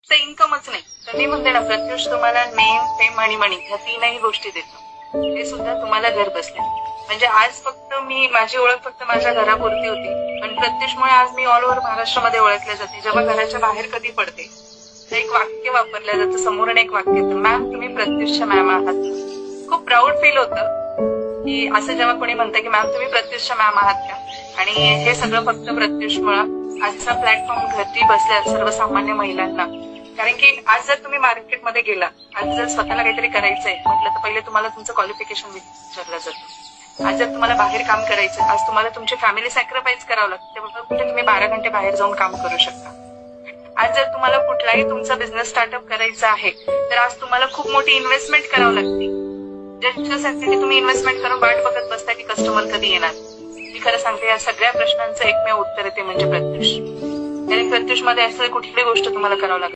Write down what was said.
फक्त इन्कमच नाही, तर मी म्हणते ना प्रत्युष तुम्हाला नेम फेम आणि मनी ह्या तीनही गोष्टी देतो, ते सुद्धा तुम्हाला घर बसल्या. म्हणजे आज फक्त माझी ओळख फक्त माझ्या घरापुरती होती, पण प्रत्युषमुळे आज मी ऑल ओव्हर महाराष्ट्रामध्ये ओळखले जाते. जेव्हा घराच्या बाहेर कधी पडते तर एक वाक्य वापरलं जातं, समोरून एक वाक्य येतं, मॅम तुम्ही प्रत्युषच्या मॅम आहात. खूप प्राऊड फील होतं की असं जेव्हा कोणी म्हणतं की मॅम तुम्ही प्रत्युषच्या मॅम आहात का. आणि हे सगळं फक्त प्रत्युषमुळं आजचा प्लॅटफॉर्म घरती बसल्या सर्वसामान्य महिलांना. कारण की आज जर तुम्ही मार्केटमध्ये गेला, आज जर स्वतःला काहीतरी करायचंय म्हटलं तर पहिले तुम्हाला तुमचं क्वालिफिकेशन विचारलं जातं. आज जर तुम्हाला बाहेर काम करायचं, आज तुम्हाला तुमची फॅमिली सॅक्रिफाईस करावं लागतं, तेव्हा कुठे तुम्ही 12 घंटे बाहेर जाऊन काम करू शकता. आज जर तुम्हाला कुठलाही तुमचा बिझनेस स्टार्टअप करायचा आहे तर आज तुम्हाला खूप मोठी इन्व्हेस्टमेंट करावी लागते, ज्याच्यासाठी तुम्ही इन्व्हेस्टमेंट करून वाट बघत बसता की कस्टमर कधी येणार. मी खरं सांगते या सगळ्या प्रश्नांचं एकमेव उत्तर येते म्हणजे प्रत्युष. कारण प्रत्युष मध्ये असं कुठली गोष्ट तुम्हाला करावं लागते.